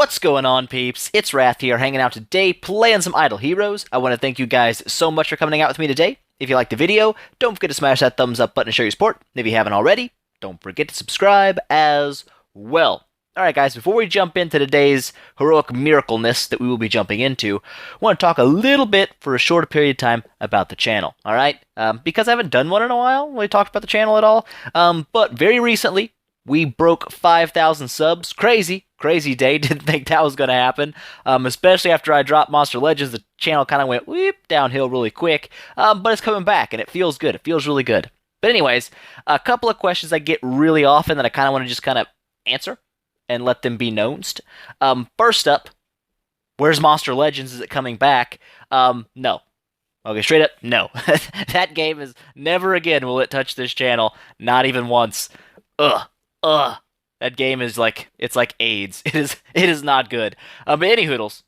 What's going on, peeps? It's Wrath here, hanging out today, playing some Idle Heroes. I want to thank you guys so much for coming out with me today. If you liked the video, don't forget to smash that thumbs up button to show your support. If you haven't already, don't forget to subscribe as well. Alright guys, before we jump into today's heroic miracleness that we will be jumping into, I want to talk a little bit for a short period of time about the channel, alright? Because I haven't done one in a while, really talked about the channel at all, but very recently, we broke 5,000 subs. Crazy day. Didn't think that was going to happen. Especially after I dropped Monster Legends, the channel kind of went whoop downhill really quick. But it's coming back, and it feels good. It feels really good. But anyways, a couple of questions I get really often that I kind of want to just kind of answer and let them be known. First up, where's Monster Legends? Is it coming back? No. Okay, straight up, no. That game is never again will it touch this channel. Not even once. Ugh. That game is like, it's like AIDS. It is not good. But any hoodles.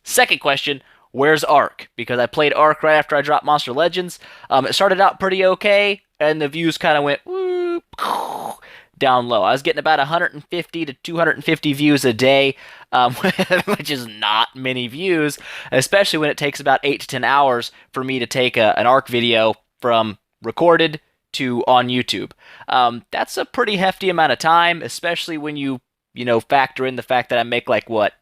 Second question, where's Ark? Because I played Ark right after I dropped Monster Legends. It started out pretty okay, and the views kind of went whoop, down low. I was getting about 150 to 250 views a day, which is not many views, especially when it takes about 8 to 10 hours for me to take an Ark video from recorded to on YouTube. That's a pretty hefty amount of time, especially when you factor in the fact that I make like, what,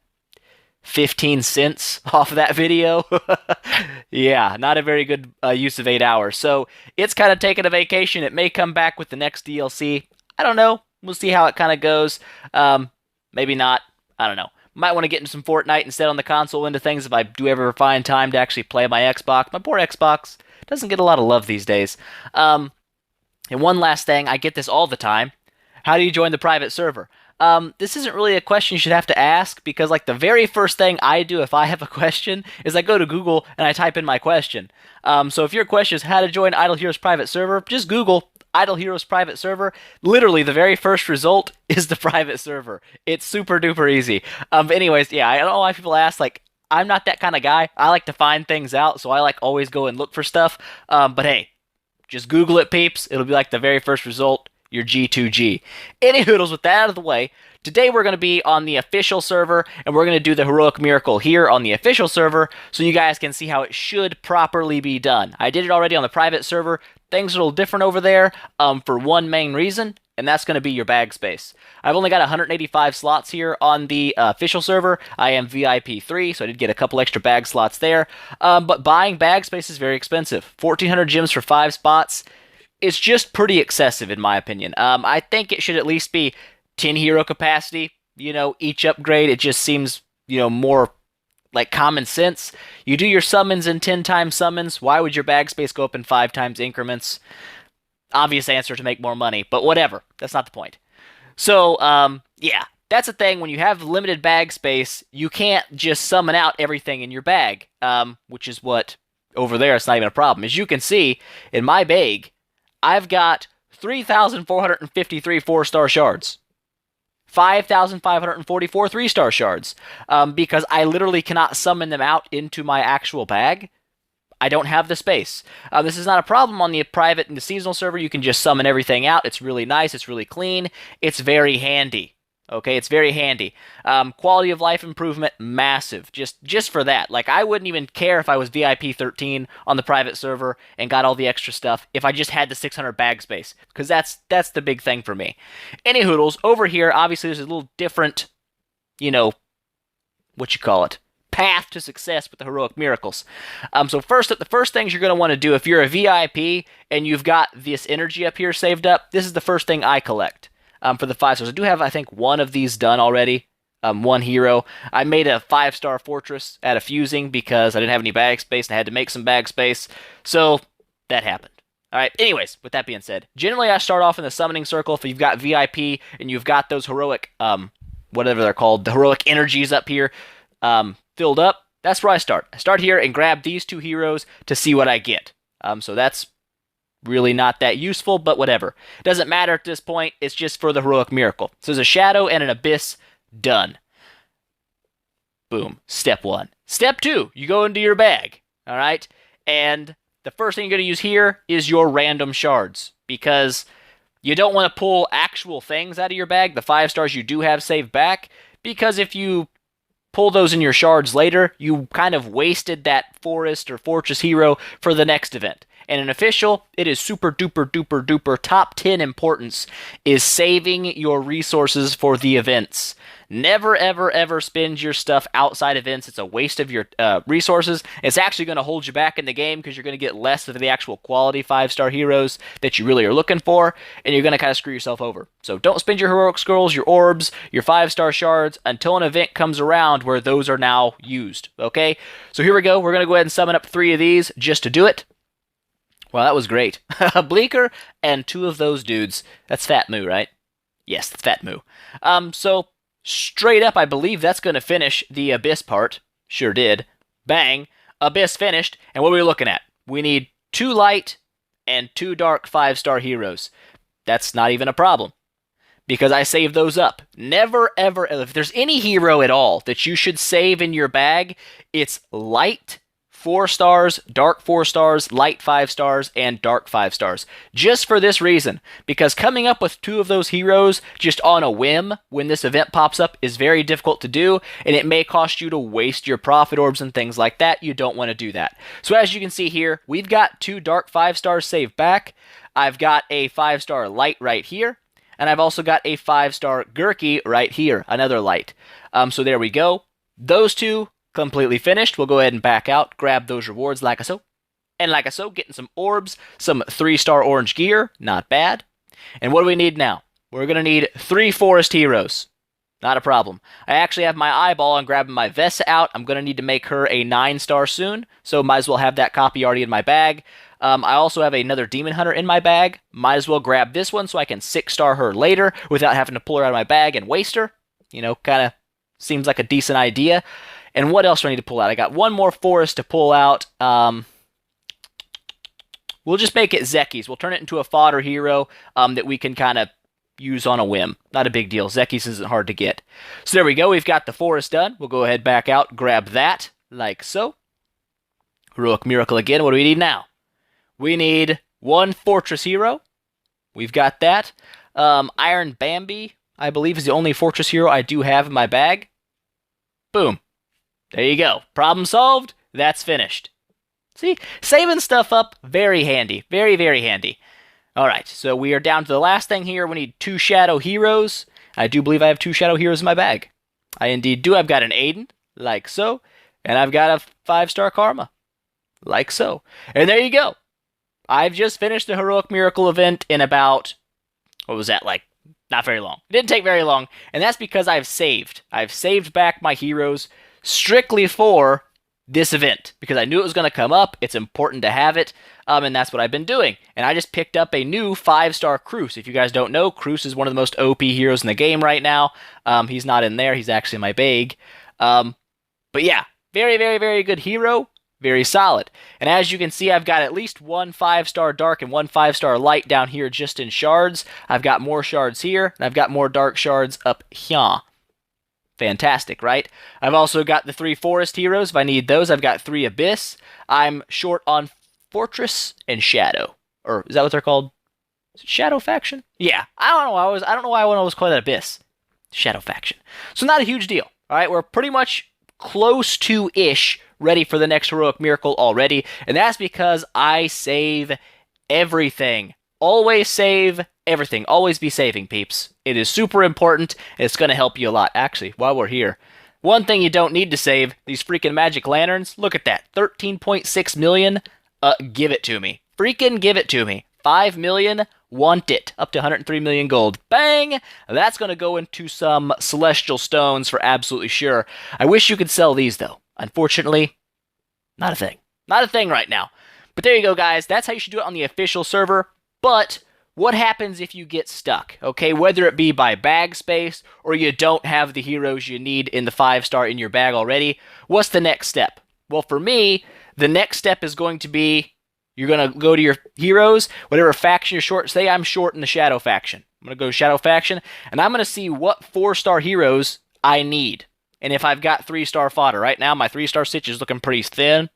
15 cents off of that video? Yeah, not a very good use of 8 hours. So it's kind of taking a vacation. It may come back with the next DLC. I don't know. We'll see how it kind of goes. Maybe not. I don't know. Might want to get into some Fortnite instead on the console into things if I do ever find time to actually play my Xbox. My poor Xbox doesn't get a lot of love these days. And one last thing, I get this all the time. How do you join the private server? This isn't really a question you should have to ask, because like the very first thing I do if I have a question is I go to Google and I type in my question. So if your question is how to join Idle Heroes private server, just Google Idle Heroes private server. Literally, the very first result is the private server. It's super duper easy. But anyways, yeah, I don't know why people ask, like, I'm not that kind of guy. I like to find things out, so I like always go and look for stuff. But hey, just Google it, peeps. It'll be like the very first result, your G2G. Any hoodles, with that out of the way, today we're going to be on the official server, and we're going to do the heroic miracle here on the official server, so you guys can see how it should properly be done. I did it already on the private server. Things are a little different over there for one main reason, and that's going to be your bag space. I've only got 185 slots here on the official server. I am VIP 3, so I did get a couple extra bag slots there. But buying bag space is very expensive. 1,400 gems for 5 spots. It's just pretty excessive, in my opinion. I think it should at least be 10 hero capacity, each upgrade. It just seems, more like common sense. You do your summons in 10 times summons. Why would your bag space go up in 5 times increments? Obvious answer, to make more money, but whatever. That's not the point. So, yeah, that's the thing. When you have limited bag space, you can't just summon out everything in your bag, which is what, over there, it's not even a problem. As you can see, in my bag, I've got 3,453 4-star shards. 5,544 3-star shards, because I literally cannot summon them out into my actual bag. I don't have the space. This is not a problem on the private and the seasonal server. You can just summon everything out. It's really nice. It's really clean. It's very handy. Okay, it's very handy. Quality of life improvement, massive. Just for that. Like, I wouldn't even care if I was VIP 13 on the private server and got all the extra stuff if I just had the 600 bag space, because that's the big thing for me. Any hoodles, over here, obviously there's a little different, path to success with the heroic miracles. So first up, the first things you're going to want to do if you're a VIP and you've got this energy up here saved up, this is the first thing I collect. For the 5 stars. I do have, I think, one of these done already. One hero. I made a 5-star fortress out of fusing because I didn't have any bag space and I had to make some bag space. So that happened. Alright, anyways, with that being said, generally I start off in the summoning circle. If you've got VIP and you've got those heroic, whatever they're called, the heroic energies up here filled up, that's where I start. I start here and grab these 2 heroes to see what I get. So that's really not that useful, but whatever. It doesn't matter at this point. It's just for the heroic miracle. So there's a shadow and an abyss. Done. Boom. Step 1. Step 2, you go into your bag. All right? And the first thing you're going to use here is your random shards, because you don't want to pull actual things out of your bag. The 5 stars you do have saved back, because if you pull those in your shards later, you kind of wasted that forest or fortress hero for the next event. And in official, it is super duper duper duper top 10 importance is saving your resources for the events. Never ever ever spend your stuff outside events. It's a waste of your resources. It's actually going to hold you back in the game because you're going to get less of the actual quality 5-star heroes that you really are looking for, and you're going to kind of screw yourself over. So don't spend your heroic scrolls, your orbs, your 5-star shards until an event comes around where those are now used. Okay? So here we go. We're going to go ahead and summon up 3 of these just to do it. Well, that was great. A Bleaker and 2 of those dudes. That's Fat Moo, right? Yes, that's Fat Moo. So straight up, I believe that's going to finish the Abyss part. Sure did. Bang. Abyss finished. And what are we looking at? We need 2 light and 2 dark 5-star heroes. That's not even a problem, because I saved those up. Never, ever, if there's any hero at all that you should save in your bag, it's light 4 stars, dark 4 stars, light 5 stars, and dark 5 stars. Just for this reason, because coming up with 2 of those heroes just on a whim when this event pops up is very difficult to do, and it may cost you to waste your profit orbs and things like that. You don't want to do that. So as you can see here, we've got 2 dark 5 stars saved back. I've got a 5-star light right here, and I've also got a 5-star Gurky right here, another light. So there we go. Those 2 completely finished. We'll go ahead and back out, grab those rewards like so. And like so, getting some orbs, some 3-star orange gear, not bad. And what do we need now? We're going to need 3 forest heroes. Not a problem. I actually have my eyeball on grabbing my Vesa out. I'm going to need to make her a 9-star soon, so might as well have that copy already in my bag. I also have another Demon Hunter in my bag. Might as well grab this one so I can 6-star her later without having to pull her out of my bag and waste her. You know, kind of seems like a decent idea. And what else do I need to pull out? I got 1 more forest to pull out. We'll just make it Zekis. We'll turn it into a fodder hero that we can kind of use on a whim. Not a big deal. Zekis isn't hard to get. So there we go. We've got the forest done. We'll go ahead, back out, grab that, like so. Heroic Miracle again. What do we need now? We need 1 fortress hero. We've got that. Iron Bambi, I believe, is the only fortress hero I do have in my bag. Boom. There you go. Problem solved. That's finished. See, saving stuff up, very handy. Very, very handy. All right, so we are down to the last thing here. We need 2 shadow heroes. I do believe I have 2 shadow heroes in my bag. I indeed do. I've got an Aiden, like so, and I've got a 5-star Karma, like so. And there you go. I've just finished the Heroic Miracle event in about, what was that, like, not very long. It didn't take very long, and that's because I've saved. I've saved back my heroes strictly for this event, because I knew it was going to come up. It's important to have it, and that's what I've been doing. And I just picked up a new 5-star Cruz. If you guys don't know, Cruz is one of the most OP heroes in the game right now. He's not in there. He's actually in my bag. But yeah, very, very, very good hero. Very solid. And as you can see, I've got at least 1 5-star dark and 1 5-star light down here just in shards. I've got more shards here, and I've got more dark shards up here. Fantastic, right? I've also got the 3 forest heroes. If I need those, I've got 3 abyss. I'm short on fortress and shadow. Or is that what they're called? Shadow faction? Yeah. I don't know why I always call that abyss. Shadow faction. So not a huge deal. All right, we're pretty much close to ish ready for the next heroic miracle already, and that's because I save everything. Always save everything. Always be saving, peeps. It is super important, and it's going to help you a lot. Actually, while we're here, one thing you don't need to save, these freaking magic lanterns. Look at that. 13.6 million. Give it to me. Freaking give it to me. 5 million. Want it. Up to 103 million gold. Bang! That's going to go into some celestial stones for absolutely sure. I wish you could sell these, though. Unfortunately, not a thing. Not a thing right now. But there you go, guys. That's how you should do it on the official server. But what happens if you get stuck? Okay, whether it be by bag space or you don't have the heroes you need in the 5-star in your bag already, what's the next step? Well, for me, the next step is going to be you're going to go to your heroes, whatever faction you're short. Say I'm short in the Shadow faction. I'm going to go to Shadow faction, and I'm going to see what 4-star heroes I need. And if I've got 3-star fodder. Right now, my 3-star Stitch is looking pretty thin.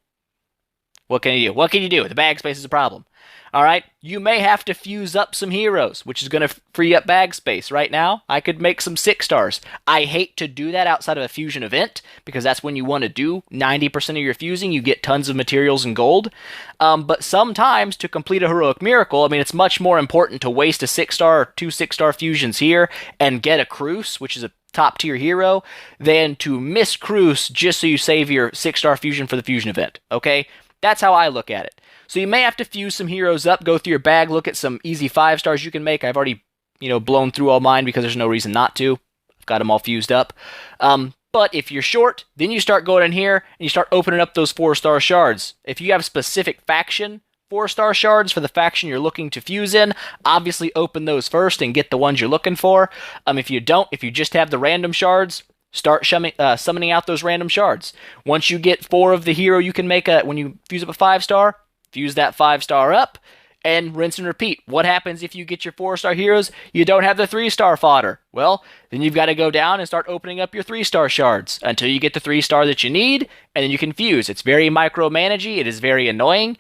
What can you do? What can you do? The bag space is a problem. All right, you may have to fuse up some heroes, which is going to free up bag space. Right now, I could make some 6 stars. I hate to do that outside of a fusion event because that's when you want to do 90% of your fusing. You get tons of materials and gold. But sometimes to complete a heroic miracle, I mean, it's much more important to waste a 6-star or 2 6-star fusions here and get a Cruz, which is a top tier hero, than to miss Cruz just so you save your 6-star fusion for the fusion event. Okay, that's how I look at it. So you may have to fuse some heroes up, go through your bag, look at some easy 5 stars you can make. I've already, blown through all mine because there's no reason not to. I've got them all fused up. But if you're short, then you start going in here and you start opening up those 4-star shards. If you have specific faction 4-star shards for the faction you're looking to fuse in, obviously open those first and get the ones you're looking for. If you don't, if you just have the random shards, start summoning out those random shards. Once you get 4 of the hero you can make when you fuse up a 5-star, fuse that 5-star up, and rinse and repeat. What happens if you get your 4-star heroes? You don't have the 3-star fodder. Well, then you've got to go down and start opening up your 3-star shards until you get the 3-star that you need, and then you can fuse. It's very micromanagey. It is very annoying,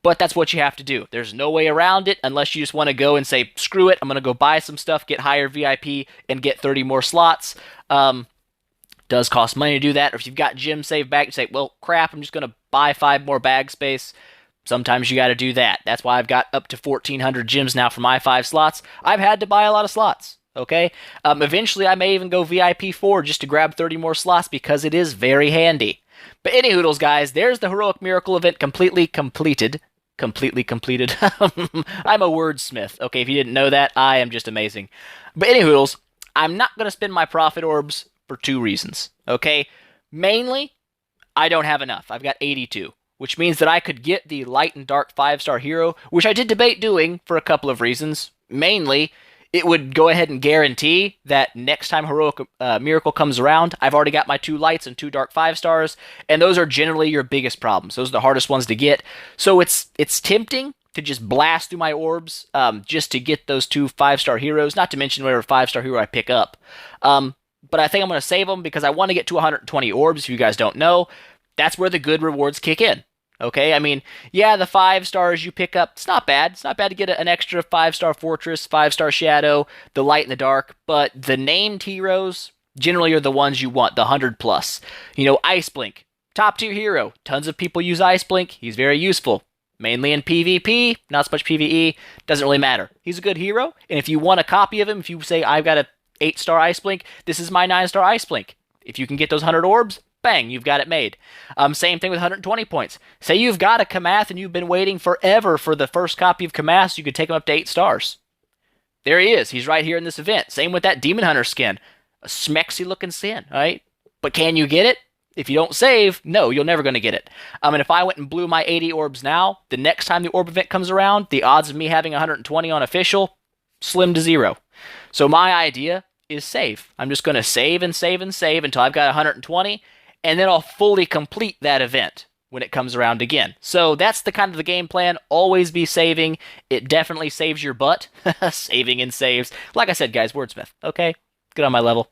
but that's what you have to do. There's no way around it unless you just want to go and say, screw it, I'm going to go buy some stuff, get higher VIP, and get 30 more slots. Does cost money to do that. Or if you've got gem save back, you say, well, crap, I'm just going to buy 5 more bag space. Sometimes you got to do that. That's why I've got up to 1,400 gems now for my 5 slots. I've had to buy a lot of slots, okay? Eventually, I may even go VIP 4 just to grab 30 more slots because it is very handy. But any hoodles, guys, there's the Heroic Miracle event completely completed. Completely completed. I'm a wordsmith, okay? If you didn't know that, I am just amazing. But any hoodles, I'm not going to spend my profit orbs for 2 reasons, okay? Mainly, I don't have enough. I've got 82. Which means that I could get the light and dark 5-star hero, which I did debate doing for a couple of reasons. Mainly, it would go ahead and guarantee that next time Heroic Miracle comes around, I've already got my 2 lights and 2 dark 5-stars, and those are generally your biggest problems. Those are the hardest ones to get. So it's tempting to just blast through my orbs just to get those 2 5-star heroes, not to mention whatever 5-star hero I pick up. But I think I'm going to save them because I want to get to 120 orbs, if you guys don't know. That's where the good rewards kick in. Okay, I mean, yeah, the 5 stars you pick up, it's not bad. It's not bad to get an extra 5-star Fortress, 5-star Shadow, the Light and the Dark, but the named heroes generally are the ones you want, the 100 plus. Ice Blink, top tier hero. Tons of people use Ice Blink. He's very useful. Mainly in PvP, not so much PvE. Doesn't really matter. He's a good hero, and if you want a copy of him, if you say, I've got a 8-star Ice Blink, this is my 9-star Ice Blink. If you can get those 100 orbs, bang, you've got it made. Same thing with 120 points. Say you've got a Kamath and you've been waiting forever for the first copy of Kamath so you could take him up to 8 stars. There he is. He's right here in this event. Same with that Demon Hunter skin. A smexy looking skin, right? But can you get it? If you don't save, no, you're never going to get it. And if I went and blew my 80 orbs now, the next time the orb event comes around, the odds of me having 120 on official, slim to 0. So my idea is save. I'm just going to save and save and save until I've got 120, and then I'll fully complete that event when it comes around again. So that's the kind of the game plan. Always be saving. It definitely saves your butt. Saving and saves. Like I said, guys, wordsmith. Okay? Get on my level.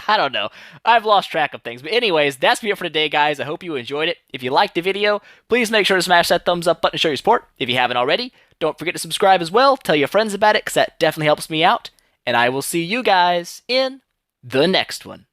I don't know. I've lost track of things. But anyways, that's it for today, guys. I hope you enjoyed it. If you liked the video, please make sure to smash that thumbs up button to show your support. If you haven't already, don't forget to subscribe as well. Tell your friends about it because that definitely helps me out. And I will see you guys in the next one.